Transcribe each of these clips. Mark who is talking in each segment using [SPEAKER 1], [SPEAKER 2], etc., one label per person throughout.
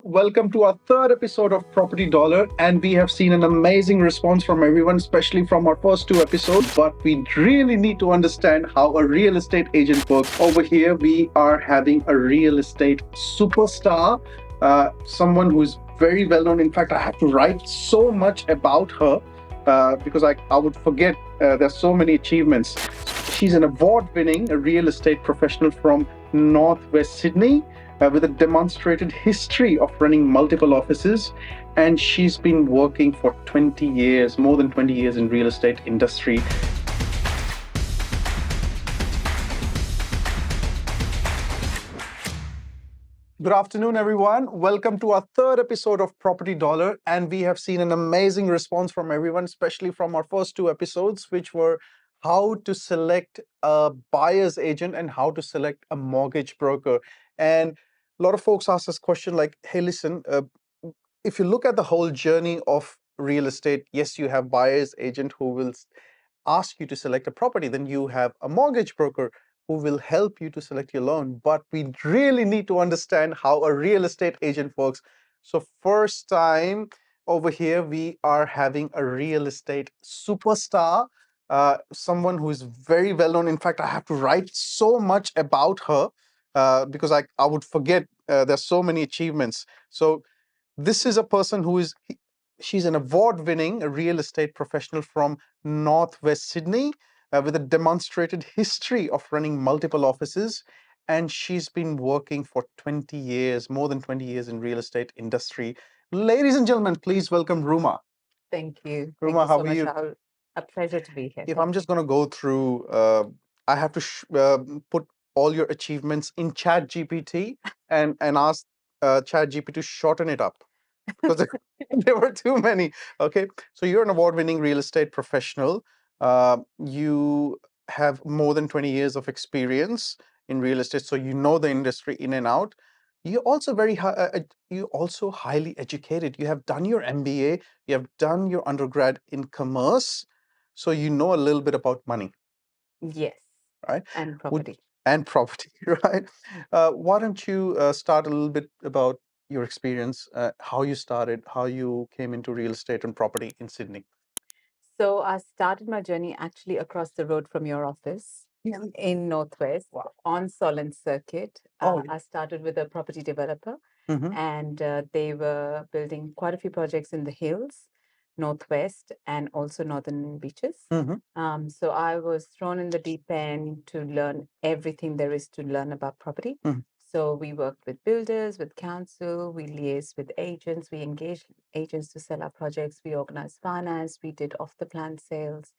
[SPEAKER 1] Welcome to our third episode of Property Dollar. And we have seen an amazing response from everyone, especially from our first two episodes. But we really need to understand how a real estate agent works. Over here, we are having a real estate superstar, someone who's very well known. In fact, I have to write so much about her because I would forget. There's so many achievements. She's an award-winning real estate professional from Northwest Sydney with a demonstrated history of running multiple offices, and she's been working for 20 years, more than 20 years in real estate industry. Good afternoon, everyone. Welcome to our third episode of Property Dollar. And we have seen an amazing response from everyone, especially from our first two episodes, which were how to select a buyer's agent and how to select a mortgage broker. And a lot of folks ask this question like, hey, listen, if you look at the whole journey of real estate, yes, you have buyer's agent who will ask you to select a property. Then you have a mortgage broker who will help you to select your loan. But we really need to understand how a real estate agent works. So first time over here, we are having a real estate superstar, someone who is very well known. In fact, I have to write so much about her because I would forget. There's so many achievements. So this is a person who is she's an award-winning real estate professional from Northwest Sydney with a demonstrated history of running multiple offices, and she's been working for 20 years, more than 20 years in real estate industry. Ladies and gentlemen, please welcome Ruma.
[SPEAKER 2] Thank you.
[SPEAKER 1] Ruma,
[SPEAKER 2] Thank you
[SPEAKER 1] how
[SPEAKER 2] so
[SPEAKER 1] are
[SPEAKER 2] much,
[SPEAKER 1] you?
[SPEAKER 2] Rahul. A pleasure to be here.
[SPEAKER 1] If
[SPEAKER 2] Thank
[SPEAKER 1] I'm just going to go through, I have to put all your achievements in Chat GPT and ask Chat GPT to shorten it up because there were too many. Okay, so you're an award-winning real estate professional. You have more than 20 years of experience in real estate, so you know the industry in and out. You're also you also highly educated. You have done your MBA. You have done your undergrad in commerce, so you know a little bit about money,
[SPEAKER 2] Yes,
[SPEAKER 1] right?
[SPEAKER 2] and
[SPEAKER 1] Would
[SPEAKER 2] property.
[SPEAKER 1] and property, right? Why don't you start a little bit about your experience, how you started, how you came into real estate and property in Sydney?
[SPEAKER 2] So I started my journey actually across the road from your office
[SPEAKER 1] Yeah.
[SPEAKER 2] in Northwest
[SPEAKER 1] Wow.
[SPEAKER 2] on Solent Circuit.
[SPEAKER 1] Oh,
[SPEAKER 2] I started with a property developer,
[SPEAKER 1] mm-hmm.
[SPEAKER 2] and they were building quite a few projects in the hills, Northwest, and also Northern Beaches.
[SPEAKER 1] Mm-hmm.
[SPEAKER 2] So I was thrown in the deep end to learn everything there is to learn about property.
[SPEAKER 1] Mhm.
[SPEAKER 2] So we worked with builders, with council, we liaised with agents, we engaged agents to sell our projects, we organized finance, we did off the plan sales,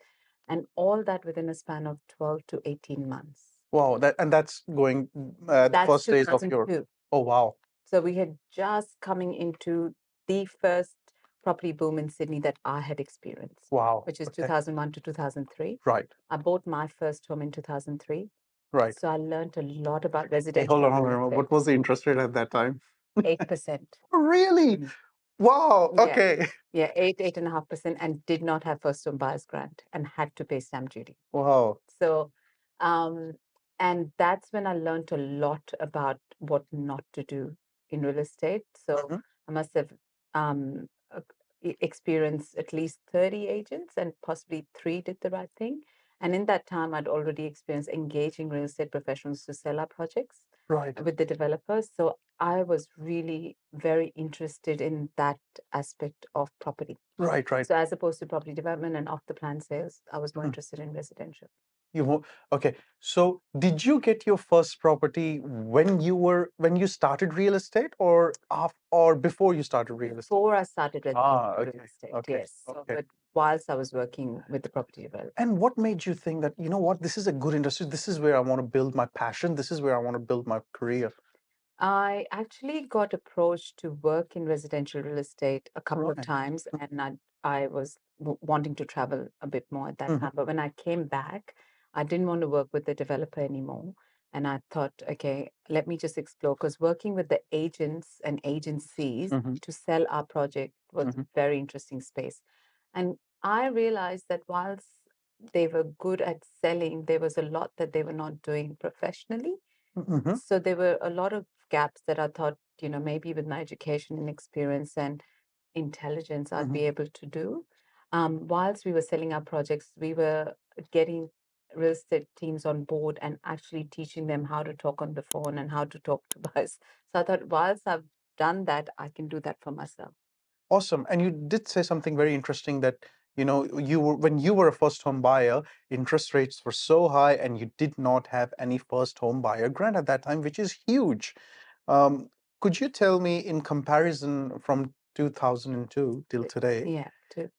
[SPEAKER 2] and all that within a span of 12 to 18 months.
[SPEAKER 1] Wow, that's going the
[SPEAKER 2] That's
[SPEAKER 1] first days of your.
[SPEAKER 2] 2002.
[SPEAKER 1] Oh, wow.
[SPEAKER 2] So we had just coming into the first property boom in Sydney that I had experienced,
[SPEAKER 1] Wow.
[SPEAKER 2] which is
[SPEAKER 1] Okay.
[SPEAKER 2] 2001 to 2003.
[SPEAKER 1] Right.
[SPEAKER 2] I bought my first home in 2003.
[SPEAKER 1] Right.
[SPEAKER 2] So I learned a lot about
[SPEAKER 1] Hey,
[SPEAKER 2] residential
[SPEAKER 1] hold on, hold
[SPEAKER 2] real
[SPEAKER 1] on. What
[SPEAKER 2] estate.
[SPEAKER 1] was the interest rate at that time?
[SPEAKER 2] 8%.
[SPEAKER 1] Really?
[SPEAKER 2] Mm.
[SPEAKER 1] Wow.
[SPEAKER 2] Yeah.
[SPEAKER 1] Okay.
[SPEAKER 2] Yeah, 8.5%, and did not have first home buyer's grant and had to pay stamp duty.
[SPEAKER 1] Wow.
[SPEAKER 2] So, and that's when I learned a lot about what not to do in real estate. So
[SPEAKER 1] Mhm.
[SPEAKER 2] I must have um, experienced at least 30 agents, and possibly three did the right thing. And in that time, I'd already experienced engaging real estate professionals to sell our projects
[SPEAKER 1] Right.
[SPEAKER 2] with the developers. So I was really very interested in that aspect of property.
[SPEAKER 1] Right. Right.
[SPEAKER 2] So as opposed to property development and off the plan sales, I was more
[SPEAKER 1] Mhm.
[SPEAKER 2] interested in residential.
[SPEAKER 1] Okay. So did you get your first property when you started real estate or before you started real estate?
[SPEAKER 2] Before I started residential real
[SPEAKER 1] Okay.
[SPEAKER 2] estate,
[SPEAKER 1] Okay.
[SPEAKER 2] yes. So,
[SPEAKER 1] Okay.
[SPEAKER 2] but whilst I was working with the property developer.
[SPEAKER 1] And what made you think that, you know what, this is a good industry, this is where I want to build my passion, this is where I want to build my career?
[SPEAKER 2] I actually got approached to work in residential real estate a couple of
[SPEAKER 1] Right.
[SPEAKER 2] times, and I was wanting to travel a bit more at that time. But when I came back, I didn't want to work with the developer anymore. And I thought, okay, let me just explore, because working with the agents and agencies
[SPEAKER 1] Mm-hmm.
[SPEAKER 2] to sell our project was a very interesting space. And I realized that whilst they were good at selling, there was a lot that they were not doing professionally.
[SPEAKER 1] Mm-hmm.
[SPEAKER 2] So there were a lot of gaps that I thought maybe with my education and experience and intelligence, I'd
[SPEAKER 1] Mhm.
[SPEAKER 2] be able to do. Whilst we were selling our projects, we were getting real estate teams on board and actually teaching them how to talk on the phone and how to talk to buyers. So I thought, whilst I've done that, I can do that for myself.
[SPEAKER 1] Awesome. And you did say something very interesting that, when you were a first home buyer, interest rates were so high and you did not have any first home buyer grant at that time, which is huge. Um, could you tell me, in comparison from 2002 till today,
[SPEAKER 2] Yeah, to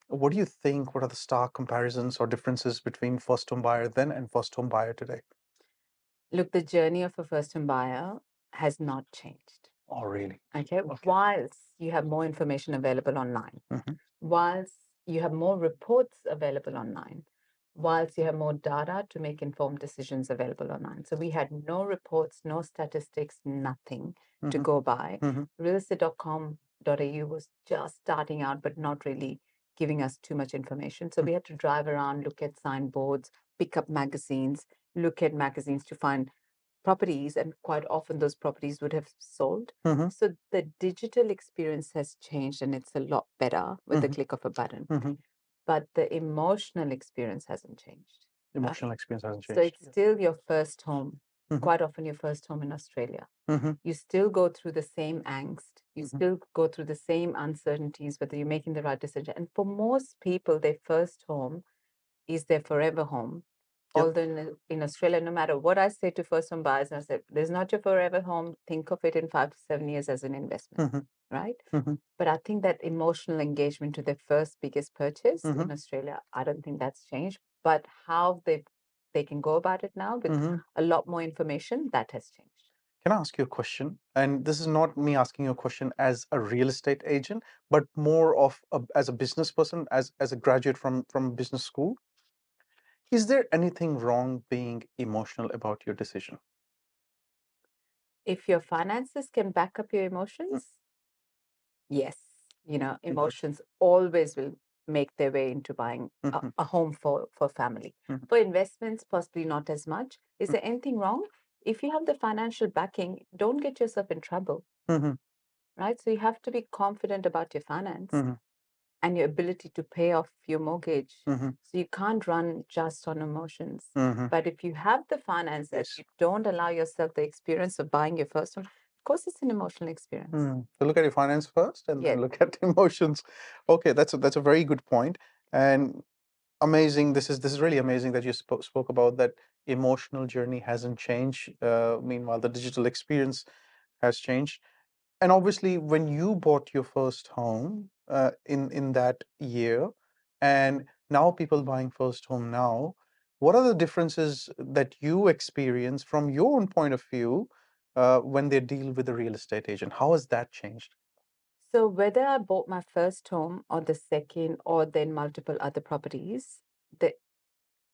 [SPEAKER 1] what do you think? What are the stark comparisons or differences between first home buyer then and first home buyer today?
[SPEAKER 2] look, the journey of a first home buyer has not changed.
[SPEAKER 1] Oh, really?
[SPEAKER 2] Okay.
[SPEAKER 1] Okay.
[SPEAKER 2] Whilst you have more information available online,
[SPEAKER 1] Mhm.
[SPEAKER 2] whilst you have more reports available online, whilst you have more data to make informed decisions available online. So we had no reports, no statistics, nothing to
[SPEAKER 1] Mhm.
[SPEAKER 2] go by.
[SPEAKER 1] Mhm.
[SPEAKER 2] Realestate.com.au was just starting out, but not really giving us too much information. So we had to drive around, look at signboards, pick up magazines, look at magazines to find properties, and quite often those properties would have sold.
[SPEAKER 1] Mhm.
[SPEAKER 2] So the digital experience has changed and it's a lot better with the
[SPEAKER 1] Mhm.
[SPEAKER 2] click of a button,
[SPEAKER 1] Mhm.
[SPEAKER 2] but the emotional experience hasn't changed,
[SPEAKER 1] Emotional
[SPEAKER 2] right?
[SPEAKER 1] experience hasn't
[SPEAKER 2] So
[SPEAKER 1] changed.
[SPEAKER 2] it's
[SPEAKER 1] Yes.
[SPEAKER 2] still your first home,
[SPEAKER 1] Mhm.
[SPEAKER 2] quite often your first home in Australia.
[SPEAKER 1] Mhm.
[SPEAKER 2] You still go through the same angst, you
[SPEAKER 1] Mhm.
[SPEAKER 2] still go through the same uncertainties, whether you're making the right decision. And for most people, their first home is their forever home.
[SPEAKER 1] Yep.
[SPEAKER 2] Although in Australia, no matter what I say to first home buyers, I say, there's not your forever home. Think of it in 5 to 7 years as an investment,
[SPEAKER 1] Mhm.
[SPEAKER 2] right?
[SPEAKER 1] Mhm.
[SPEAKER 2] But I think that emotional engagement to their first biggest purchase
[SPEAKER 1] Mhm.
[SPEAKER 2] in Australia, I don't think that's changed. But how they can go about it now with
[SPEAKER 1] Mhm.
[SPEAKER 2] a lot more information, that has changed.
[SPEAKER 1] Can I ask you a question? And this is not me asking you a question as a real estate agent, but more of as a business person, as a graduate from business school. Is there anything wrong being emotional about your decision?
[SPEAKER 2] If your finances can back up your emotions, yes,
[SPEAKER 1] Mhm.
[SPEAKER 2] emotions always will make their way into buying
[SPEAKER 1] Mhm.
[SPEAKER 2] a home for family.
[SPEAKER 1] Mhm.
[SPEAKER 2] For investments, possibly not as much. Is there anything wrong? If you have the financial backing, don't get yourself in trouble,
[SPEAKER 1] Mhm.
[SPEAKER 2] right? So you have to be confident about your finance
[SPEAKER 1] Mhm.
[SPEAKER 2] and your ability to pay off your mortgage.
[SPEAKER 1] Mhm.
[SPEAKER 2] So you can't run just on emotions.
[SPEAKER 1] Mhm.
[SPEAKER 2] But if you have the finances,
[SPEAKER 1] Yes.
[SPEAKER 2] you don't allow yourself the experience of buying your first home. Of course, it's an emotional experience.
[SPEAKER 1] So look at your finance first, and
[SPEAKER 2] Yes.
[SPEAKER 1] then look at emotions. Okay, that's a very good point, and amazing. This is really amazing that you spoke about that. Emotional journey hasn't changed. Meanwhile, the digital experience has changed. And obviously, when you bought your first home in that year, and now people buying first home now, what are the differences that you experience from your own point of view when they deal with a real estate agent? How has that changed?
[SPEAKER 2] So whether I bought my first home or the second or then multiple other properties, the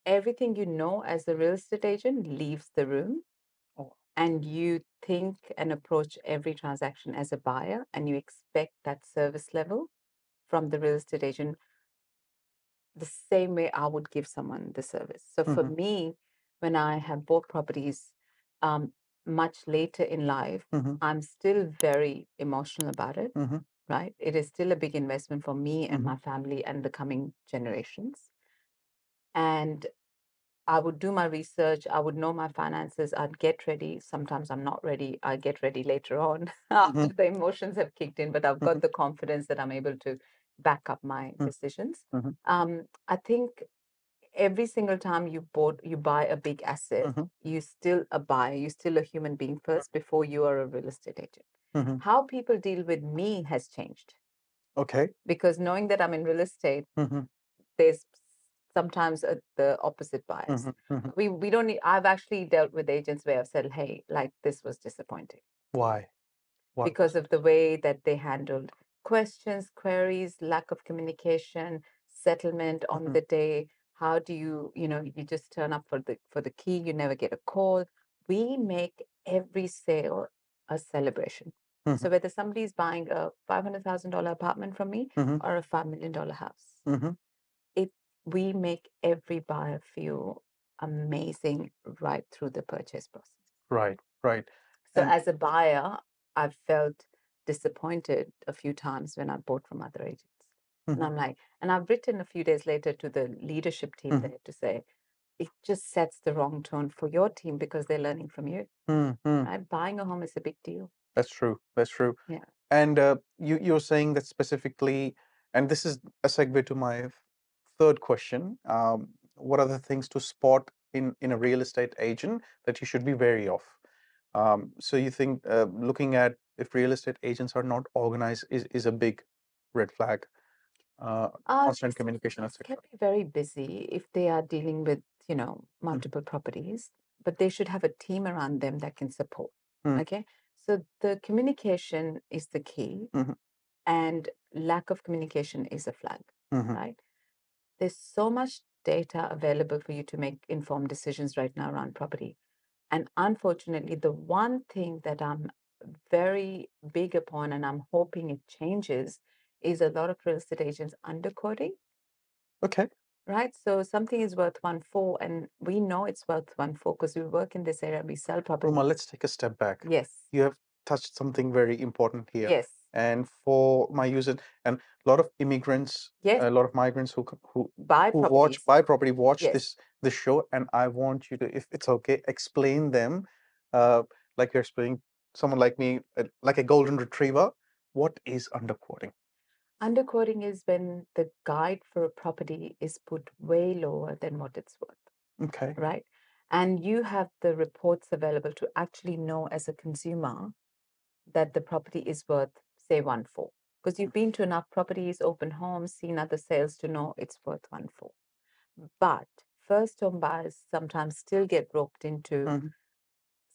[SPEAKER 2] everything as a real estate agent leaves the room,
[SPEAKER 1] Oh.
[SPEAKER 2] and you think and approach every transaction as a buyer and you expect that service level from the real estate agent the same way I would give someone the service. So for
[SPEAKER 1] Mm-hmm.
[SPEAKER 2] me, when I have bought properties um, much later in life,
[SPEAKER 1] Mm-hmm.
[SPEAKER 2] I'm still very emotional about it,
[SPEAKER 1] Mm-hmm.
[SPEAKER 2] right? It is still a big investment for me and
[SPEAKER 1] Mm-hmm.
[SPEAKER 2] my family and the coming generations. And I would do my research. I would know my finances. I'd get ready. Sometimes I'm not ready. I get ready later on
[SPEAKER 1] Mm-hmm.
[SPEAKER 2] after the emotions have kicked in, but I've
[SPEAKER 1] Mm-hmm.
[SPEAKER 2] got the confidence that I'm able to back up my decisions.
[SPEAKER 1] Mm-hmm.
[SPEAKER 2] I think every single time you buy a big asset,
[SPEAKER 1] Mm-hmm.
[SPEAKER 2] you still a buyer. You're still a human being first before you are a real estate agent.
[SPEAKER 1] Mm-hmm.
[SPEAKER 2] How people deal with me has changed
[SPEAKER 1] Okay.
[SPEAKER 2] because knowing that I'm in real estate,
[SPEAKER 1] Mm-hmm.
[SPEAKER 2] there's sometimes the opposite bias.
[SPEAKER 1] Mm-hmm. Mm-hmm.
[SPEAKER 2] We don't need, I've actually dealt with agents where I've said, hey, like this was disappointing
[SPEAKER 1] Why? Why
[SPEAKER 2] because
[SPEAKER 1] was
[SPEAKER 2] of
[SPEAKER 1] it?
[SPEAKER 2] the way that they handled questions, queries, lack of communication, settlement on
[SPEAKER 1] Mm-hmm.
[SPEAKER 2] the day. How do you just turn up for the key, you never get a call. We make every sale a celebration.
[SPEAKER 1] Mm-hmm.
[SPEAKER 2] So whether somebody's buying a $500,000 apartment from me
[SPEAKER 1] Mm-hmm.
[SPEAKER 2] or a $5 million house,
[SPEAKER 1] Mm-hmm.
[SPEAKER 2] it we make every buyer feel amazing right through the purchase process.
[SPEAKER 1] Right. Right.
[SPEAKER 2] So
[SPEAKER 1] And
[SPEAKER 2] as a buyer, I've felt disappointed a few times when I bought from other agents. And I'm like, and I've written a few days later to the leadership team there to say, it just sets the wrong tone for your team because they're learning from you. Right? Buying a home is a big deal.
[SPEAKER 1] That's true. That's true.
[SPEAKER 2] Yeah.
[SPEAKER 1] And you're saying that specifically, and this is a segue to my third question. What are the things to spot in a real estate agent that you should be wary of? So you think looking at if real estate agents are not organized is a big red flag, constant communication,
[SPEAKER 2] This can
[SPEAKER 1] etc.
[SPEAKER 2] be very busy if they are dealing with, multiple properties, but they should have a team around them that can support.
[SPEAKER 1] Mm,
[SPEAKER 2] Okay. So the communication is the key,
[SPEAKER 1] mhm,
[SPEAKER 2] and lack of communication is a flag,
[SPEAKER 1] mhm.
[SPEAKER 2] right? There's so much data available for you to make informed decisions right now around property. And unfortunately, the one thing that I'm very big upon and I'm hoping it changes is a lot of real estate agents underquoting,
[SPEAKER 1] Okay.
[SPEAKER 2] right? So something is worth 1.4, and we know it's worth 1.4 because we work in this area, we sell property.
[SPEAKER 1] Ruma, let's take a step back.
[SPEAKER 2] Yes,
[SPEAKER 1] You have touched something very important here.
[SPEAKER 2] yes,
[SPEAKER 1] And for my users, and a lot of immigrants,
[SPEAKER 2] yes.
[SPEAKER 1] a lot of migrants who
[SPEAKER 2] Buy
[SPEAKER 1] who
[SPEAKER 2] properties.
[SPEAKER 1] buy property, watch
[SPEAKER 2] Yes.
[SPEAKER 1] this show, and I want you to, if it's okay, explain them, uh, like you're explaining someone like me, like a golden retriever. What is underquoting?
[SPEAKER 2] Underquoting is when the guide for a property is put way lower than what it's worth,
[SPEAKER 1] Okay.
[SPEAKER 2] right? And you have the reports available to actually know as a consumer that the property is worth, say, 1.4. Because you've been to enough properties, open homes, seen other sales to know it's worth 1.4. But first home buyers sometimes still get roped into
[SPEAKER 1] Mm-hmm.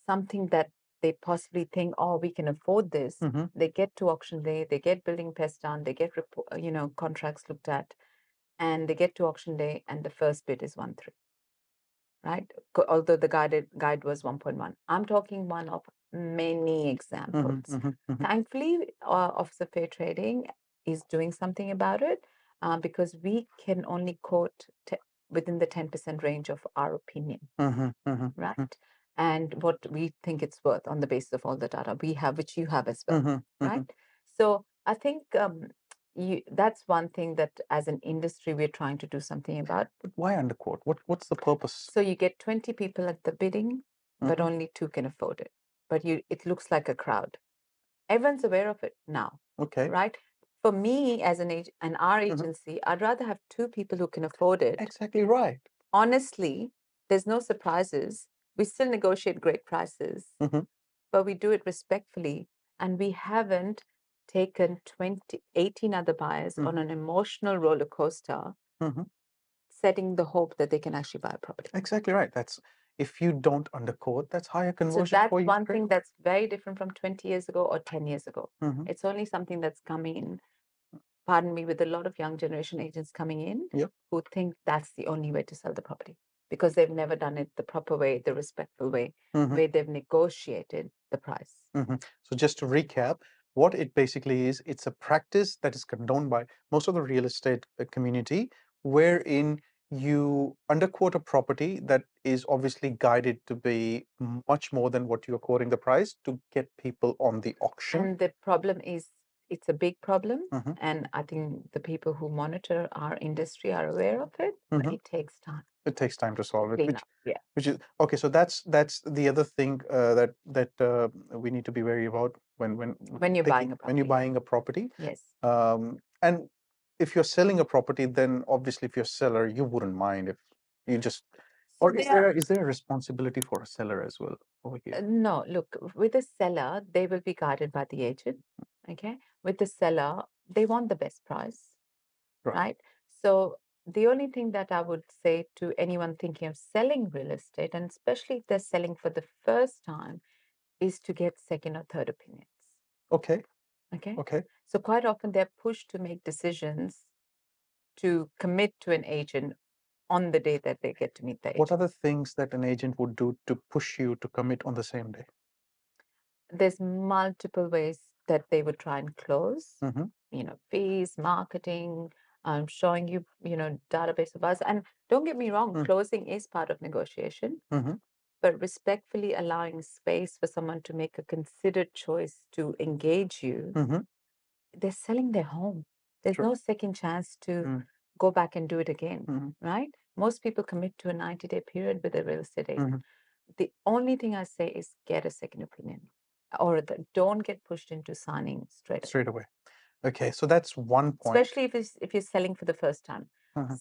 [SPEAKER 2] something that they possibly think, oh, we can afford this.
[SPEAKER 1] Mm-hmm.
[SPEAKER 2] They get to auction day, they get building tests done, they get contracts looked at, and they get to auction day, and the first bid is 1.3, right? Although the guide was 1.1. I'm talking one of many examples.
[SPEAKER 1] Mm-hmm. Mm-hmm.
[SPEAKER 2] Thankfully, Office of Fair Trading is doing something about it, because we can only quote within the 10% range of our opinion,
[SPEAKER 1] Mm-hmm. Mm-hmm.
[SPEAKER 2] right? And what we think it's worth on the basis of all the data we have, which you have as well,
[SPEAKER 1] Mm-hmm. Mm-hmm.
[SPEAKER 2] right? So I think that's one thing that as an industry we're trying to do something about.
[SPEAKER 1] But why underquote? What's the purpose?
[SPEAKER 2] So you get 20 people at the bidding, but
[SPEAKER 1] Mm-hmm.
[SPEAKER 2] only 2 can afford it. But it looks like a crowd. Everyone's aware of it now,
[SPEAKER 1] Okay.
[SPEAKER 2] right? For me as an our
[SPEAKER 1] Mm-hmm.
[SPEAKER 2] agency, I'd rather have 2 people who can afford it.
[SPEAKER 1] Exactly right.
[SPEAKER 2] Honestly, there's no surprises. We still negotiate great prices,
[SPEAKER 1] Mm-hmm.
[SPEAKER 2] but we do it respectfully. And we haven't taken 18 other buyers on
[SPEAKER 1] Mm-hmm.
[SPEAKER 2] an emotional roller coaster,
[SPEAKER 1] Mm-hmm.
[SPEAKER 2] setting the hope that they can actually buy a property.
[SPEAKER 1] Exactly right. That's if you don't underquote, that's higher
[SPEAKER 2] So
[SPEAKER 1] conversion
[SPEAKER 2] that's
[SPEAKER 1] for you.
[SPEAKER 2] one thing that's very different from 20 years ago or 10 years ago.
[SPEAKER 1] Mm-hmm.
[SPEAKER 2] It's only something that's coming in, pardon me, with a lot of young generation agents coming in
[SPEAKER 1] Yep.
[SPEAKER 2] who think that's the only way to sell the property because they've never done it the proper way, the respectful way,
[SPEAKER 1] Mm-hmm.
[SPEAKER 2] where they've negotiated the price.
[SPEAKER 1] Mm-hmm. So just to recap, what it basically is, it's a practice that is condoned by most of the real estate community, wherein you underquote a property that is obviously guided to be much more than what you're quoting the price to get people on the auction.
[SPEAKER 2] And the problem is, it's a big problem.
[SPEAKER 1] Mm-hmm.
[SPEAKER 2] And I think the people who monitor our industry are aware of it, but
[SPEAKER 1] Mm-hmm.
[SPEAKER 2] it takes time
[SPEAKER 1] It takes time to
[SPEAKER 2] to
[SPEAKER 1] solve it,
[SPEAKER 2] clean up. Yeah.
[SPEAKER 1] which is okay. So that's the other thing that we need to be wary about
[SPEAKER 2] When you're buying a
[SPEAKER 1] when you're
[SPEAKER 2] property.
[SPEAKER 1] buying a property.
[SPEAKER 2] Yes.
[SPEAKER 1] And if you're selling a property, then obviously if you're a seller, you wouldn't mind if you just.
[SPEAKER 2] So
[SPEAKER 1] Or is there a responsibility for a seller as well over here?
[SPEAKER 2] No, look, with the seller, they will be guided by the agent. Okay. With the seller, they want the best price,
[SPEAKER 1] Right.
[SPEAKER 2] right? So the only thing that I would say to anyone thinking of selling real estate, and especially if they're selling for the first time, is to get second or third opinions.
[SPEAKER 1] Okay.
[SPEAKER 2] Okay.
[SPEAKER 1] Okay.
[SPEAKER 2] So quite often they're pushed to make decisions to commit to an agent on the day that they get to meet the
[SPEAKER 1] What are
[SPEAKER 2] agent.
[SPEAKER 1] the things that an agent would do to push you to commit on the same day?
[SPEAKER 2] There's multiple ways that they would try and close,
[SPEAKER 1] Mm-hmm.
[SPEAKER 2] fees, marketing, showing you, database of us. And don't get me wrong,
[SPEAKER 1] Mm.
[SPEAKER 2] closing is part of negotiation.
[SPEAKER 1] Mm-hmm.
[SPEAKER 2] but respectfully allowing space for someone to make a considered choice to engage you, they're selling their home. There's
[SPEAKER 1] True.
[SPEAKER 2] no second chance to
[SPEAKER 1] Mm.
[SPEAKER 2] go back and do it again, right? Most people commit to a 90-day period with a real estate agent. The only thing I say is get a second opinion, or don't get pushed into signing straight away.
[SPEAKER 1] Okay, so that's one point.
[SPEAKER 2] Especially if you're selling for the first time.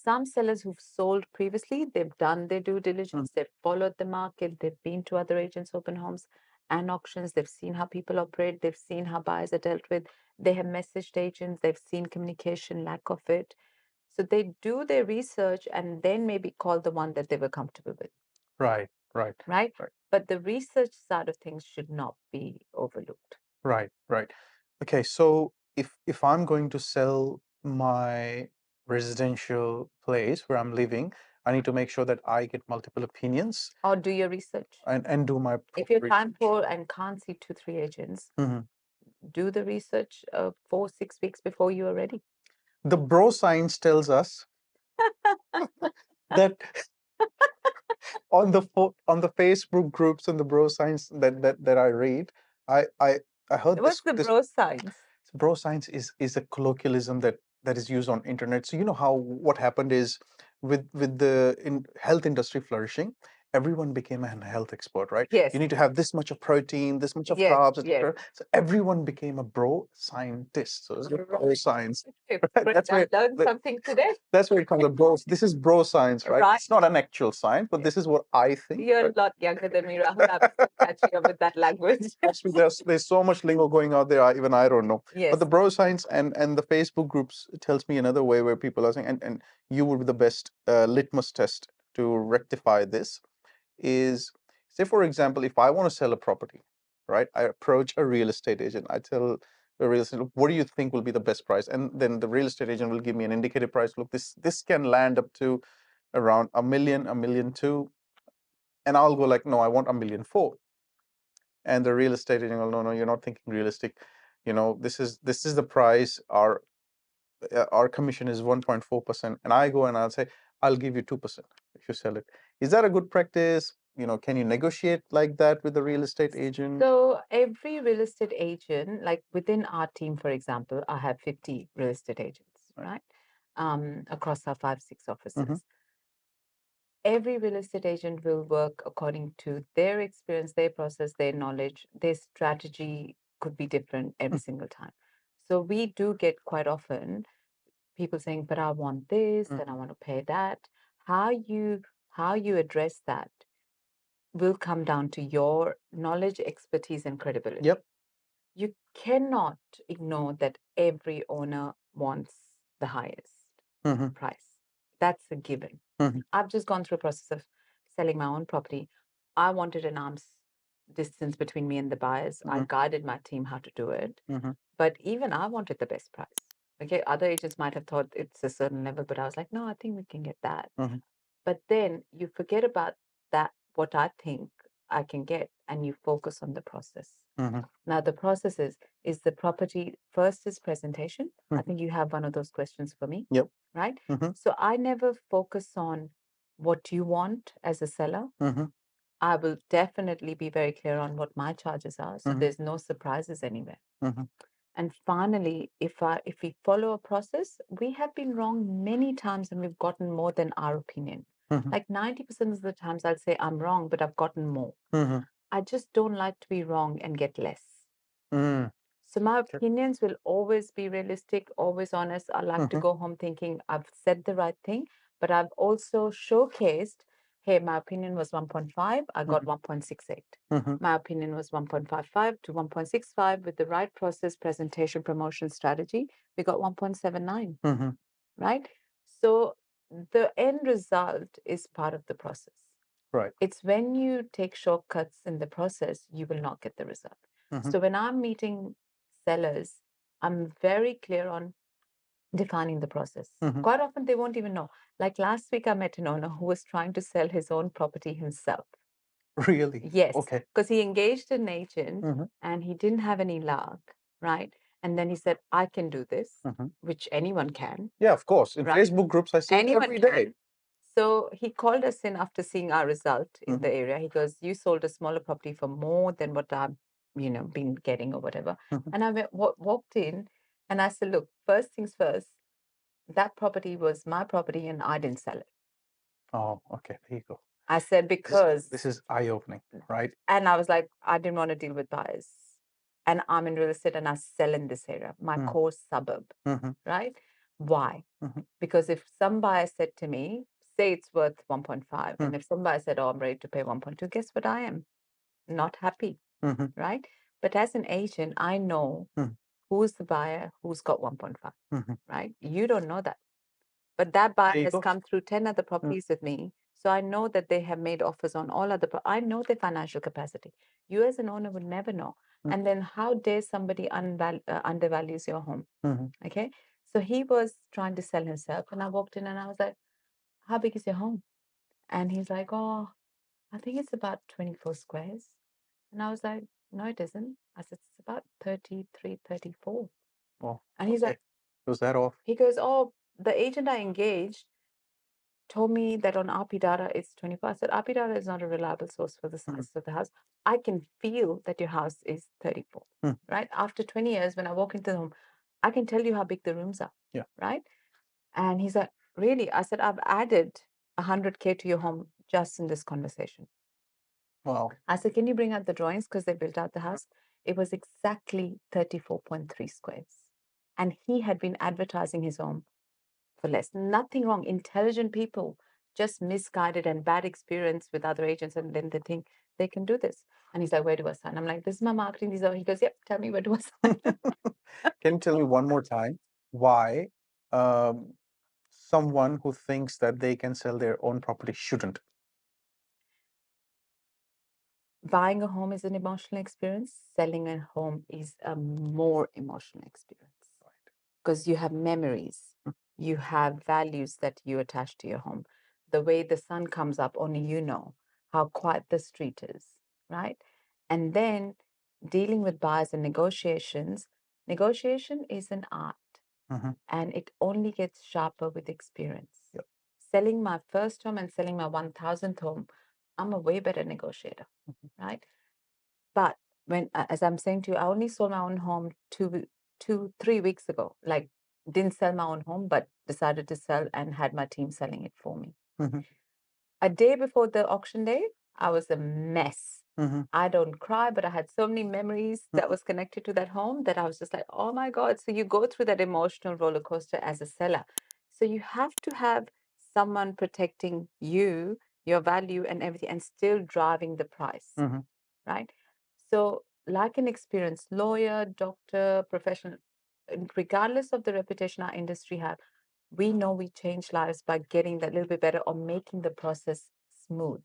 [SPEAKER 2] Some sellers who've sold previously, they've done their due diligence, they've followed the market, they've been to other agents' open homes and auctions, they've seen how people operate, they've seen how buyers are dealt with, they have messaged agents, they've seen communication, lack of it. So they do their research and then maybe call the one that they were comfortable with.
[SPEAKER 1] Right.
[SPEAKER 2] But the research side of things should not be overlooked.
[SPEAKER 1] Right. Okay, so if I'm going to sell my residential place where I'm living, I need to make sure that I get multiple opinions
[SPEAKER 2] Or do your research.
[SPEAKER 1] and do my
[SPEAKER 2] If you're
[SPEAKER 1] proper
[SPEAKER 2] time
[SPEAKER 1] research.
[SPEAKER 2] poor and can't see 2-3 agents, do the research 4-6 weeks before you are ready.
[SPEAKER 1] The bro science tells us that on the Facebook groups and the bro science that I read, I heard
[SPEAKER 2] What's the
[SPEAKER 1] this
[SPEAKER 2] bro science?
[SPEAKER 1] bro science is a colloquialism that is used on internet. So you know how what happened is with the health industry flourishing, everyone became a health expert, right?
[SPEAKER 2] Yes.
[SPEAKER 1] You need to have this much of protein, this much of
[SPEAKER 2] Yes,
[SPEAKER 1] carbs,
[SPEAKER 2] yes.
[SPEAKER 1] etc. So everyone became a bro scientist. So it's bro science.
[SPEAKER 2] Okay,
[SPEAKER 1] Right?
[SPEAKER 2] great.
[SPEAKER 1] That's
[SPEAKER 2] I
[SPEAKER 1] where
[SPEAKER 2] learned something today.
[SPEAKER 1] that's where it comes. Bro, this is bro science, right?
[SPEAKER 2] Right.
[SPEAKER 1] It's not an actual science, but this is what I think.
[SPEAKER 2] You're
[SPEAKER 1] right?
[SPEAKER 2] a lot younger than me, Rahul. I'm still catching up with that language.
[SPEAKER 1] Trust me, there's so much lingo going out there. Even I don't know.
[SPEAKER 2] Yes.
[SPEAKER 1] But the bro science and the Facebook groups tells me another way where people are saying, and you would be the best litmus test to rectify this is, say for example, if I want to sell a property, right? I approach a real estate agent. I tell the real estate, look, what do you think will be the best price? And then the real estate agent will give me an indicated price. Look, this can land up to around $1 million, $1.2 million, and I'll go like, no, I want $1.4 million. And the real estate agent will, no, you're not thinking realistic. You know, this is the price. Our commission is 1.4%, and I go and I'll say, I'll give you 2% if you sell it. Is that a good practice? You know, can you negotiate like that with the real estate agent?
[SPEAKER 2] So every real estate agent, like within our team, for example, I have 50 real estate agents, right? Across our 5-6 offices. Every real estate agent will work according to their experience, their process, their knowledge. Their strategy could be different every single time. So we do get quite often people saying, but I want this and I want to pay that. How you address that will come down to your knowledge, expertise, and credibility.
[SPEAKER 1] Yep.
[SPEAKER 2] You cannot ignore that every owner wants the highest price. That's a given. I've just gone through a process of selling my own property. I wanted an arm's distance between me and the buyers. I guided my team how to do it. But even I wanted the best price. Okay, other agents might have thought it's a certain level, but I was like, no, I think we can get that. But then you forget about that, what I think I can get, and you focus on the process. Now, the process is the property first is presentation. I think you have one of those questions for me.
[SPEAKER 1] Yep.
[SPEAKER 2] Right? So I never focus on what you want as a seller. I will definitely be very clear on what my charges are, so there's no surprises anywhere. And finally, if we follow a process, we have been wrong many times and we've gotten more than our opinion. Like 90% of the times I'll say I'm wrong, but I've gotten more. I just don't like to be wrong and get less. So my opinions will always be realistic, always honest. I like to go home thinking I've said the right thing, but I've also showcased, hey, my opinion was 1.5, I got 1.68. My opinion was 1.55 to 1.65 with the right process, presentation, promotion strategy. We got 1.79, right? So the end result is part of the process.
[SPEAKER 1] Right.
[SPEAKER 2] It's when you take shortcuts in the process, you will not get the result. So when I'm meeting sellers, I'm very clear on defining the process. Quite often they won't even know. Like last week, I met an owner who was trying to sell his own property himself.
[SPEAKER 1] Really?
[SPEAKER 2] Yes.
[SPEAKER 1] Okay.
[SPEAKER 2] Because he engaged an agent and he didn't have any luck, right? And then he said, I can do this, which anyone can.
[SPEAKER 1] Yeah, of course. In
[SPEAKER 2] Right.
[SPEAKER 1] Facebook groups, I see it
[SPEAKER 2] Anyone
[SPEAKER 1] every day.
[SPEAKER 2] can. So he called us in after seeing our result in the area. He goes, "You sold a smaller property for more than what I've, been getting or whatever." And I walked in and I said, "Look, first things first, that property was my property and I didn't sell it."
[SPEAKER 1] Oh, okay. There you go.
[SPEAKER 2] I said, because
[SPEAKER 1] This is eye-opening, right?
[SPEAKER 2] and I was like, I didn't want to deal with buyers. And I'm in real estate and I sell in this area, my core suburb, right? Why? Because if some buyer said to me, say it's worth 1.5, and if some buyer said, oh, I'm ready to pay 1.2, guess what? I am not happy, right? But as an agent, I know who's the buyer who's got 1.5, right? You don't know that. But that buyer has come through 10 other properties with me. So I know that they have made offers on all other, I know their financial capacity. You as an owner would never know. And then how dare somebody undervalues your home? Okay. So he was trying to sell himself. And I walked in and I was like, how big is your home? And he's like, oh, I think it's about 24 squares. And I was like, no, it isn't. I said, it's about 33, 34.
[SPEAKER 1] Oh,
[SPEAKER 2] And he's like,
[SPEAKER 1] was that off?
[SPEAKER 2] he goes, oh, the agent I engaged told me that on RP data it's 24. I said, RP data is not a reliable source for the size of the house. I can feel that your house is 34, right? After 20 years, when I walk into the home, I can tell you how big the rooms are, right? And he's like, really? I said, I've added 100K to your home just in this conversation.
[SPEAKER 1] Wow.
[SPEAKER 2] I said, can you bring out the drawings? Because they built out the house. It was exactly 34.3 squares. And he had been advertising his home for less. Nothing wrong. Intelligent people, just misguided and bad experience with other agents, and then they think they can do this. And he's like, where do I sign? I'm like, this is my marketing. These are. He goes, yep. Tell me, where do I sign?
[SPEAKER 1] Can you tell me one more time why someone who thinks that they can sell their own property shouldn't?
[SPEAKER 2] Buying a home is an emotional experience. Selling a home is a more emotional experience because you have memories, you have values that you attach to your home. The way the sun comes up, only you know how quiet the street is, right? And then dealing with buyers and negotiations, negotiation is an art and it only gets sharper with experience.
[SPEAKER 1] Yep.
[SPEAKER 2] Selling my first home and selling my 1000th home, I'm a way better negotiator, right? But when, as I'm saying to you, I only sold my own home 3 weeks ago. Like, didn't sell my own home, but decided to sell and had my team selling it for me. A day before the auction day, I was a mess. I don't cry, but I had so many memories that was connected to that home that I was just like, oh my God. So you go through that emotional roller coaster as a seller. So you have to have someone protecting you, your value and everything, and still driving the price, right? So, like an experienced lawyer, doctor, professional, regardless of the reputation our industry have, we know we change lives by getting that little bit better or making the process smooth.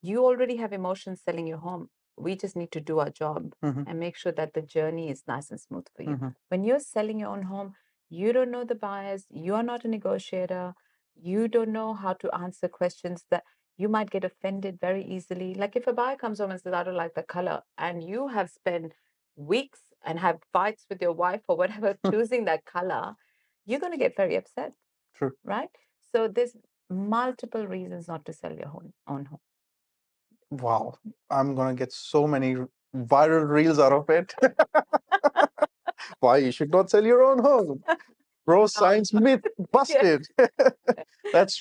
[SPEAKER 2] You already have emotions selling your home. We just need to do our job and make sure that the journey is nice and smooth for you. When you're selling your own home, you don't know the buyers, you are not a negotiator, you don't know how to answer questions that you might get offended very easily. Like if a buyer comes home and says, I don't like the color, and you have spent weeks and have fights with your wife or whatever choosing that color, you're going to get very upset.
[SPEAKER 1] True.
[SPEAKER 2] Right? So there's multiple reasons not to sell your own home.
[SPEAKER 1] Wow. I'm going to get so many viral reels out of it. Why you should not sell your own home. Bro, science myth busted. That's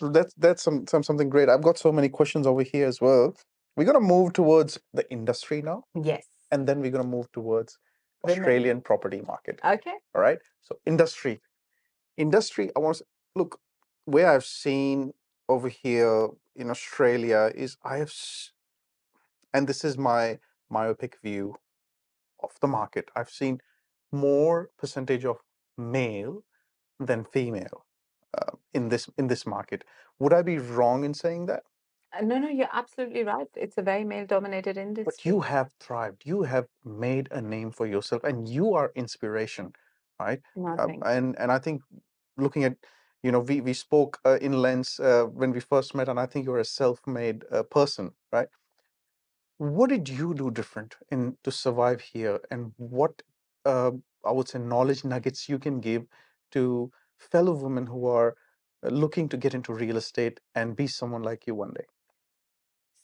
[SPEAKER 1] something great. I've got so many questions over here as well. We're gonna move towards the industry now.
[SPEAKER 2] Yes.
[SPEAKER 1] And then we're gonna move towards
[SPEAKER 2] Women.
[SPEAKER 1] Australian property market.
[SPEAKER 2] Okay.
[SPEAKER 1] All right. So industry. I want to look where I've seen over here in Australia is and this is my myopic view of the market. I've seen more percentage of male than female in this market. Would I be wrong in saying that?
[SPEAKER 2] No, you're absolutely right. It's a very male-dominated industry.
[SPEAKER 1] But you have thrived. You have made a name for yourself, and you are inspiration, right? And I think looking at, we spoke in Lens when we first met, and I think you're a self-made person, right? What did you do different to survive here, and what I would say knowledge nuggets you can give to fellow women who are looking to get into real estate and be someone like you one day?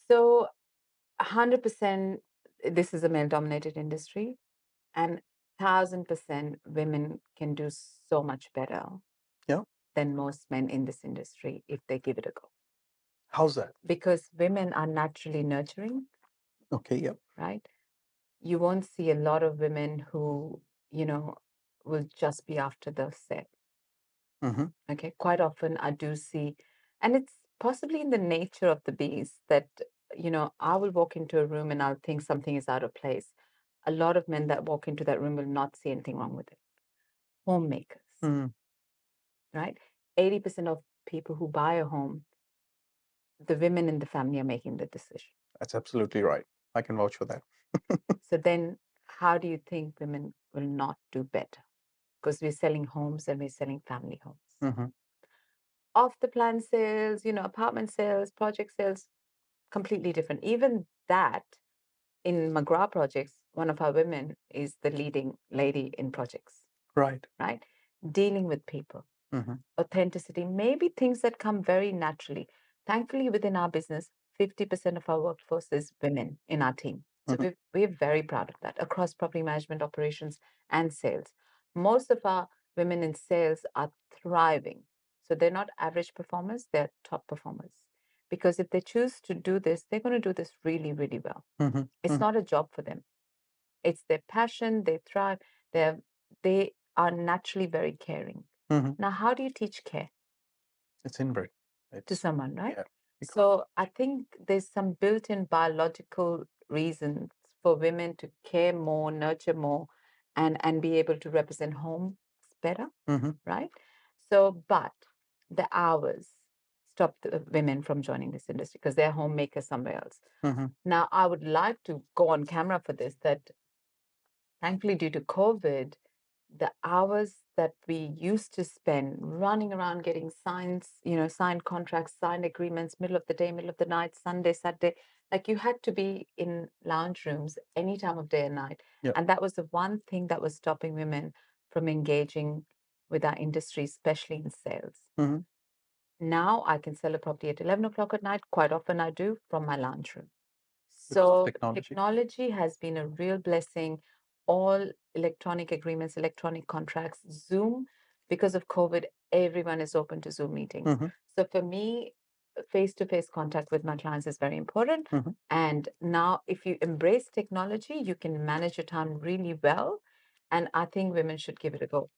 [SPEAKER 2] So 100% this is a male-dominated industry, and 1,000% women can do so much better
[SPEAKER 1] Yeah.
[SPEAKER 2] than most men in this industry if they give it a go.
[SPEAKER 1] How's that?
[SPEAKER 2] Because women are naturally nurturing,
[SPEAKER 1] Okay. Yeah.
[SPEAKER 2] right? You won't see a lot of women who, you know, will just be after the set.
[SPEAKER 1] Mm-hmm.
[SPEAKER 2] Okay. Quite often I do see, and it's possibly in the nature of the beast that, I will walk into a room and I'll think something is out of place. A lot of men that walk into that room will not see anything wrong with it. Homemakers,
[SPEAKER 1] Mm,
[SPEAKER 2] right? 80% of people who buy a home, the women in the family are making the decision.
[SPEAKER 1] that's absolutely right. I can vouch for that.
[SPEAKER 2] So then how do you think women will not do better? Because we're selling homes and we're selling family homes.
[SPEAKER 1] Mm-hmm.
[SPEAKER 2] Off the plan sales, apartment sales, project sales, completely different. Even that in McGrath projects, one of our women is the leading lady in projects,
[SPEAKER 1] Right.
[SPEAKER 2] right? Dealing with people,
[SPEAKER 1] Mm-hmm.
[SPEAKER 2] authenticity, maybe things that come very naturally. Thankfully, within our business, 50% of our workforce is women in our team. So
[SPEAKER 1] Mm-hmm.
[SPEAKER 2] we're very proud of that across property management, operations, and sales. Most of our women in sales are thriving. So they're not average performers, they're top performers. Because if they choose to do this, they're going to do this really, really well.
[SPEAKER 1] Mm-hmm.
[SPEAKER 2] It's not a job for them. It's their passion, they thrive, they are naturally very caring.
[SPEAKER 1] Mm-hmm.
[SPEAKER 2] Now, how do you teach care
[SPEAKER 1] It's inbred.
[SPEAKER 2] to
[SPEAKER 1] It's
[SPEAKER 2] someone, right?
[SPEAKER 1] yeah. You can't.
[SPEAKER 2] So I think there's some built-in biological reasons for women to care more, nurture more, and be able to represent homes better,
[SPEAKER 1] Mm-hmm.
[SPEAKER 2] right? So, but the hours stop the women from joining this industry because they're homemakers somewhere else.
[SPEAKER 1] Mm-hmm.
[SPEAKER 2] Now, I would like to go on camera for this that thankfully, due to COVID, the hours that we used to spend running around getting signs, signed contracts, signed agreements, middle of the day, middle of the night, Sunday, Saturday, like you had to be in lounge rooms any time of day and night.
[SPEAKER 1] Yeah.
[SPEAKER 2] And that was the one thing that was stopping women from engaging with our industry, especially in sales.
[SPEAKER 1] Mm-hmm.
[SPEAKER 2] Now I can sell a property at 11 o'clock at night. Quite often I do from my lounge room.
[SPEAKER 1] Because of
[SPEAKER 2] So
[SPEAKER 1] technology.
[SPEAKER 2] technology has been a real blessing. All electronic agreements, electronic contracts, Zoom, because of COVID, everyone is open to Zoom meetings.
[SPEAKER 1] Mm-hmm.
[SPEAKER 2] So for me, face-to-face contact with my clients is very important.
[SPEAKER 1] Mm-hmm.
[SPEAKER 2] And now, if you embrace technology, you can manage your time really well. And I think women should give it a go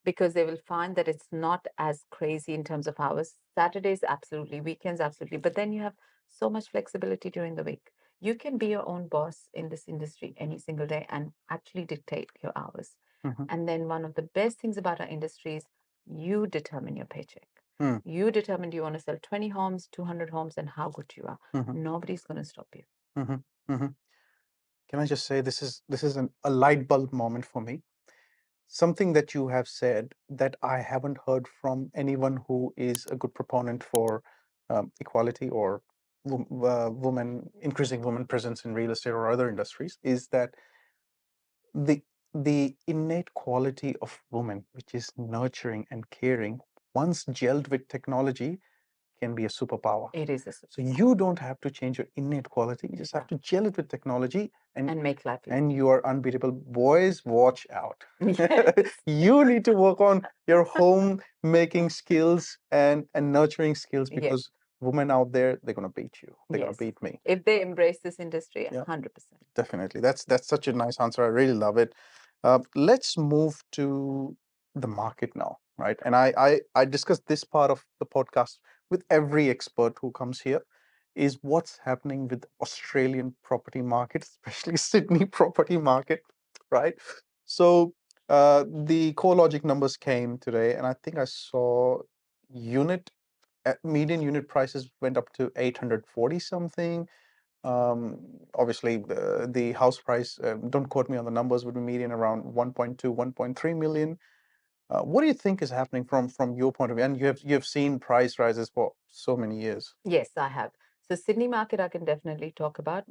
[SPEAKER 2] because they will find that it's not as crazy in terms of hours. Saturdays, absolutely. Weekends, absolutely. But then you have so much flexibility during the week. You can be your own boss in this industry any single day and actually dictate your hours.
[SPEAKER 1] Mm-hmm.
[SPEAKER 2] And then one of the best things about our industry is you determine your paycheck.
[SPEAKER 1] Mm.
[SPEAKER 2] You determine do you want to sell 20 homes, 200 homes, and how good you are.
[SPEAKER 1] Mm-hmm.
[SPEAKER 2] Nobody's going to stop you.
[SPEAKER 1] Mm-hmm. Mm-hmm. Can I just say this is a light bulb moment for me? Something that you have said that I haven't heard from anyone who is a good proponent for equality or women increasing women presence in real estate or other industries is that the the innate quality of women, which is nurturing and caring, once gelled with technology, can be a superpower.
[SPEAKER 2] It is a
[SPEAKER 1] So
[SPEAKER 2] superpower
[SPEAKER 1] you don't have to change your innate quality; you just have to gel it with technology,
[SPEAKER 2] and make life easy.
[SPEAKER 1] and you are unbeatable. Boys, watch out.
[SPEAKER 2] Yes.
[SPEAKER 1] You need to work on your home making skills and nurturing skills
[SPEAKER 2] Yes.
[SPEAKER 1] because women out there, they're gonna beat you. They're gonna
[SPEAKER 2] Yes.
[SPEAKER 1] beat me.
[SPEAKER 2] If they embrace this industry,
[SPEAKER 1] Yeah,
[SPEAKER 2] 100%.
[SPEAKER 1] definitely. That's such a nice answer. I really love it. Let's move to the market now, right? And I discuss this part of the podcast with every expert who comes here is what's happening with Australian property market, especially Sydney property market, right? So the CoreLogic numbers came today, and I think I saw unit median unit prices went up to 840 something. Obviously, the house price, don't quote me on the numbers, would be median around 1.2, 1.3 million. What do you think is happening from your point of view? And you have seen price rises for so many years.
[SPEAKER 2] Yes, I have. So Sydney market, I can definitely talk about.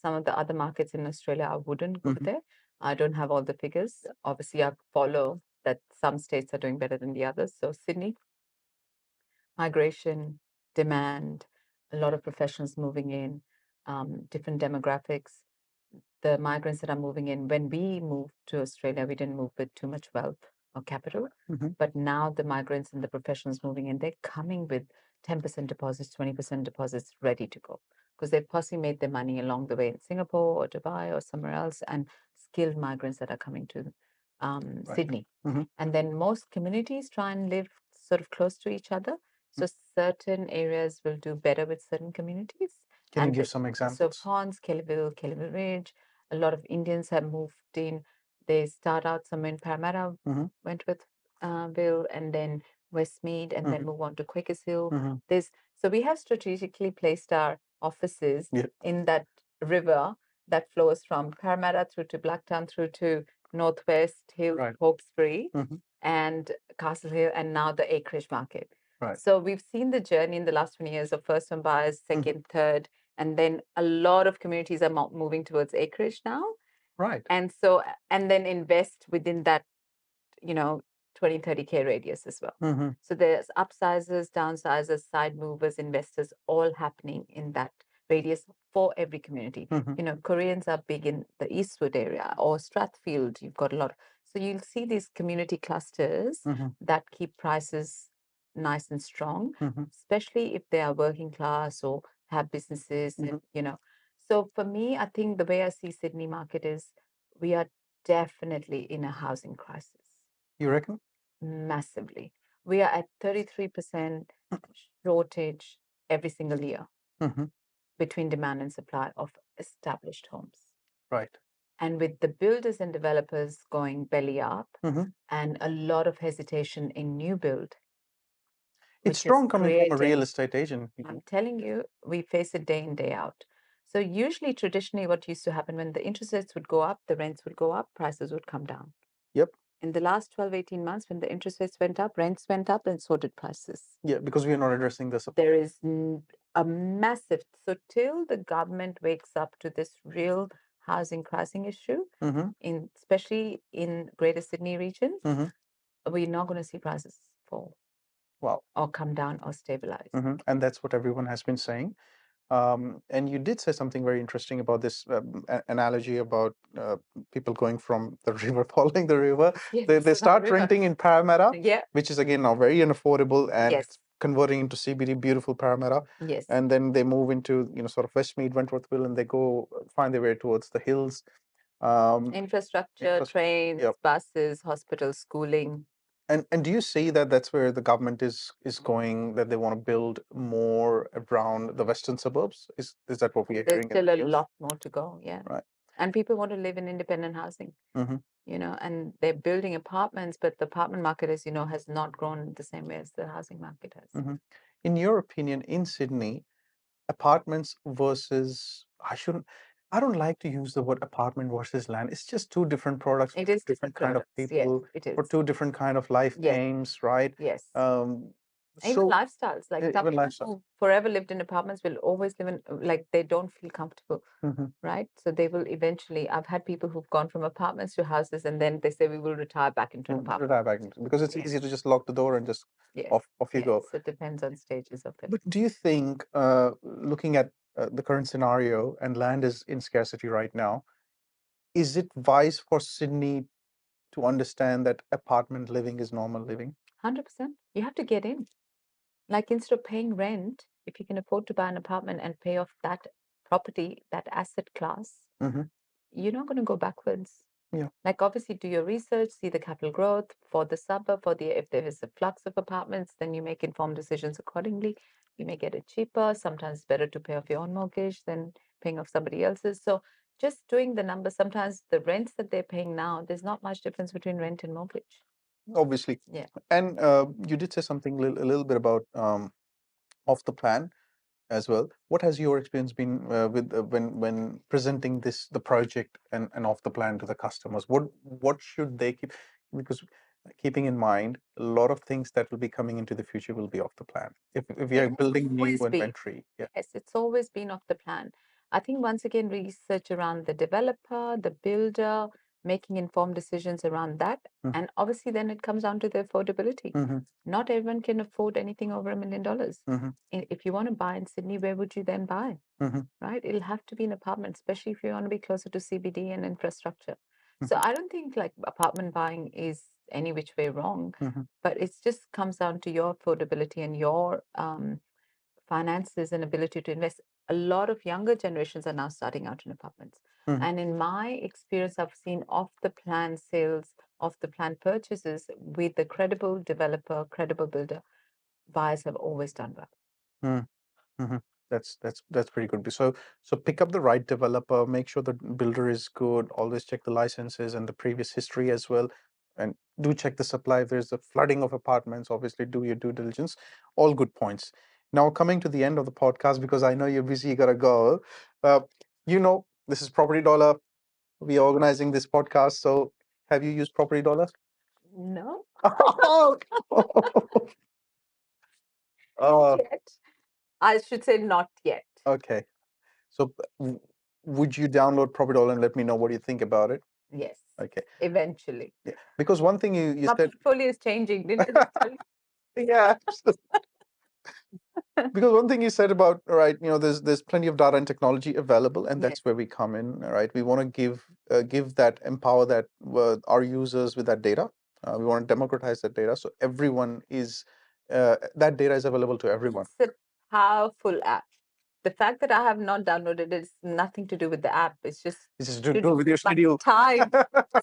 [SPEAKER 2] Some of the other markets in Australia, I wouldn't go
[SPEAKER 1] Mhm.
[SPEAKER 2] there. I don't have all the figures. Obviously, I follow that some states are doing better than the others. So Sydney, migration, demand, a lot of professions moving in, different demographics. The migrants that are moving in, when we moved to Australia, we didn't move with too much wealth or capital. But now the migrants and the professionals moving in, they're coming with 10% deposits, 20% deposits ready to go because they've possibly made their money along the way in Singapore or Dubai or somewhere else, and skilled migrants that are coming to Sydney. And then most communities try and live sort of close to each other. So certain areas will do better with certain communities.
[SPEAKER 1] Can you
[SPEAKER 2] And
[SPEAKER 1] give some
[SPEAKER 2] so
[SPEAKER 1] examples?
[SPEAKER 2] Ponds, Kellyville Ridge, a lot of Indians have moved in. They start out somewhere in Parramatta, Wentworth Ville, and then Westmead, and then move on to Quakers Hill. So we have strategically placed our offices
[SPEAKER 1] Yeah.
[SPEAKER 2] in that river that flows from Parramatta through to Blacktown, through to Northwest Hill,
[SPEAKER 1] Right.
[SPEAKER 2] Hawkesbury, and Castle Hill, and now the acreage market.
[SPEAKER 1] Right.
[SPEAKER 2] So we've seen the journey in the last 20 years of first-time buyers, second, third, and then a lot of communities are moving towards acreage now.
[SPEAKER 1] Right.
[SPEAKER 2] And so, and then invest within that, 20, 30K radius as well. So there's upsizers, downsizers, side movers, investors, all happening in that radius for every community. Koreans are big in the Eastwood area or Strathfield. You've got a lot. So you'll see these community clusters that keep prices nice and strong, especially if they are working class or have businesses, and. So for me, I think the way I see Sydney market is we are definitely in a housing crisis.
[SPEAKER 1] You reckon?
[SPEAKER 2] Massively. We are at 33% shortage every single year between demand and supply of established homes.
[SPEAKER 1] Right.
[SPEAKER 2] And with the builders and developers going belly up and a lot of hesitation in new build,
[SPEAKER 1] It's
[SPEAKER 2] which is
[SPEAKER 1] strong coming from a real
[SPEAKER 2] creating,
[SPEAKER 1] estate agent.
[SPEAKER 2] I'm telling you, we face it day in, day out. So usually, traditionally, what used to happen when the interest rates would go up, the rents would go up, prices would come down.
[SPEAKER 1] Yep.
[SPEAKER 2] In the last 12, 18 months, when the interest rates went up, rents went up, and so did prices.
[SPEAKER 1] Yeah, because we are not addressing the supply.
[SPEAKER 2] There is a massive, so till the government wakes up to this real housing pricing issue, especially in Greater Sydney region, we're not going to see prices fall.
[SPEAKER 1] Wow.
[SPEAKER 2] Or come down or stabilize.
[SPEAKER 1] And that's what everyone has been saying. And you did say something very interesting about this analogy about people going from the river, following the river.
[SPEAKER 2] Yes,
[SPEAKER 1] They
[SPEAKER 2] this is our
[SPEAKER 1] start
[SPEAKER 2] river.
[SPEAKER 1] renting in Parramatta,
[SPEAKER 2] Yeah.
[SPEAKER 1] which is again now very unaffordable, and
[SPEAKER 2] Yes.
[SPEAKER 1] it's converting into CBD, beautiful Parramatta.
[SPEAKER 2] Yes.
[SPEAKER 1] And then they move into sort of Westmead, Wentworthville, and they go find their way towards the hills.
[SPEAKER 2] Infrastructure, trains,
[SPEAKER 1] Yep.
[SPEAKER 2] buses, hospitals, schooling.
[SPEAKER 1] And do you see that that's where the government is going, that they want to build more around the western suburbs? Is that what we are
[SPEAKER 2] There's
[SPEAKER 1] hearing in
[SPEAKER 2] still
[SPEAKER 1] the
[SPEAKER 2] a
[SPEAKER 1] news?
[SPEAKER 2] lot more to go. Yeah.
[SPEAKER 1] Right.
[SPEAKER 2] And people want to live in independent housing. And they're building apartments, but the apartment market, as you know, has not grown the same way as the housing market has.
[SPEAKER 1] In your opinion, in Sydney, apartments versus I don't like to use the word apartment versus land. It's just two different products for
[SPEAKER 2] It is
[SPEAKER 1] different kind of
[SPEAKER 2] products.
[SPEAKER 1] people,
[SPEAKER 2] Yes, it
[SPEAKER 1] for
[SPEAKER 2] is.
[SPEAKER 1] two different kind of life
[SPEAKER 2] Yes.
[SPEAKER 1] aims, right?
[SPEAKER 2] Yes. Even
[SPEAKER 1] So
[SPEAKER 2] lifestyles, like some
[SPEAKER 1] even
[SPEAKER 2] people
[SPEAKER 1] lifestyle.
[SPEAKER 2] who forever lived in apartments will always live in, like they don't feel comfortable, right? So they will eventually. I've had people who've gone from apartments to houses, and then they say we will retire back into an apartment.
[SPEAKER 1] Retire back into, because it's easy to just lock the door and just
[SPEAKER 2] Yes.
[SPEAKER 1] off you go.
[SPEAKER 2] So it depends on stages of it.
[SPEAKER 1] But do you think, looking at the current scenario, and land is in scarcity right now, is it wise for Sydney to understand that apartment living is normal living?
[SPEAKER 2] 100%. You have to get in. Like instead of paying rent, if you can afford to buy an apartment and pay off that property, that asset class, you're not going to go backwards.
[SPEAKER 1] Yeah.
[SPEAKER 2] Like obviously do your research, see the capital growth for the suburb, if there is a flux of apartments, then you make informed decisions accordingly. You may get it cheaper. Sometimes it's better to pay off your own mortgage than paying off somebody else's. So just doing the numbers, sometimes the rents that they're paying now, there's not much difference between rent and mortgage.
[SPEAKER 1] Obviously.
[SPEAKER 2] Yeah.
[SPEAKER 1] And you did say something a little bit about off the plan as well. What has your experience been with when presenting the project and off the plan to the customers? What should they keep? Because keeping in mind, a lot of things that will be coming into the future will be off the plan. If we are building new inventory. Yeah.
[SPEAKER 2] Yes, it's always been off the plan. I think once again, research around the developer, the builder, making informed decisions around that.
[SPEAKER 1] Mm.
[SPEAKER 2] And obviously, then it comes down to the affordability.
[SPEAKER 1] Mm-hmm.
[SPEAKER 2] Not everyone can afford anything over $1 million.
[SPEAKER 1] Mm-hmm.
[SPEAKER 2] If you want to buy in Sydney, where would you then buy?
[SPEAKER 1] Mm-hmm.
[SPEAKER 2] Right? It'll have to be an apartment, especially if you want to be closer to CBD and infrastructure. So
[SPEAKER 1] Mm-hmm.
[SPEAKER 2] I don't think like apartment buying is any which way wrong,
[SPEAKER 1] Mm-hmm.
[SPEAKER 2] but it just comes down to your affordability and your finances and ability to invest. A lot of younger generations are now starting out in apartments.
[SPEAKER 1] Mm-hmm.
[SPEAKER 2] And in my experience, I've seen off the plan sales, off the plan purchases with the credible developer, credible builder, buyers have always done well.
[SPEAKER 1] Mm. Mm-hmm. That's pretty good. So pick up the right developer, make sure the builder is good, always check the licenses and the previous history as well. And do check the supply. If there's a flooding of apartments, obviously do your due diligence. All good points. Now coming to the end of the podcast, because I know you're busy, you gotta go. This is Property Dollar. We're organizing this podcast. So have you used Property Dollar?
[SPEAKER 2] No,
[SPEAKER 1] Oh,
[SPEAKER 2] yet. I should say not yet.
[SPEAKER 1] okay. So would you download Property Dollar and let me know what you think about it?
[SPEAKER 2] Yes.
[SPEAKER 1] Okay.
[SPEAKER 2] Eventually.
[SPEAKER 1] Yeah. Because one thing you
[SPEAKER 2] My
[SPEAKER 1] said,
[SPEAKER 2] portfolio is changing. Didn't I just tell you?
[SPEAKER 1] yeah. Because one thing you said about, right, there's plenty of data and technology available, and
[SPEAKER 2] Yes.
[SPEAKER 1] that's where we come in, right? We want to empower that our users with that data. We want to democratize that data, so everyone is that data is available to everyone.
[SPEAKER 2] It's a powerful app. The fact that I have not downloaded it is nothing to do with the app. It's just
[SPEAKER 1] It's just to
[SPEAKER 2] to
[SPEAKER 1] do with your
[SPEAKER 2] my
[SPEAKER 1] schedule.
[SPEAKER 2] time.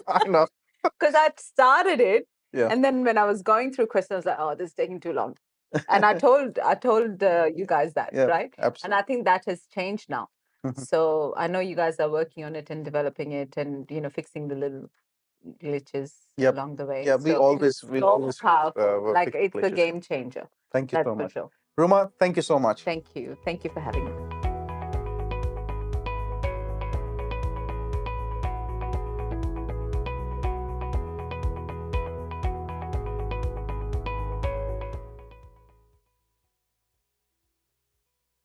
[SPEAKER 1] I know.
[SPEAKER 2] Because I started it,
[SPEAKER 1] Yeah.
[SPEAKER 2] and then when I was going through questions, I was like, "Oh, this is taking too long." And I told you guys that,
[SPEAKER 1] Yeah.
[SPEAKER 2] right? And
[SPEAKER 1] Absolutely.
[SPEAKER 2] I think that has changed now.
[SPEAKER 1] Mhm.
[SPEAKER 2] So I know you guys are working on it and developing it, and fixing the little glitches
[SPEAKER 1] Yep.
[SPEAKER 2] along the way.
[SPEAKER 1] Yeah. We
[SPEAKER 2] So
[SPEAKER 1] always
[SPEAKER 2] it's
[SPEAKER 1] we
[SPEAKER 2] so
[SPEAKER 1] always
[SPEAKER 2] powerful.
[SPEAKER 1] work
[SPEAKER 2] Like
[SPEAKER 1] fix the
[SPEAKER 2] it's a
[SPEAKER 1] glitches.
[SPEAKER 2] game changer.
[SPEAKER 1] Thank you
[SPEAKER 2] That's
[SPEAKER 1] so
[SPEAKER 2] for
[SPEAKER 1] much,
[SPEAKER 2] sure.
[SPEAKER 1] Ruma. Thank you so much.
[SPEAKER 2] Thank you. Thank you for having me.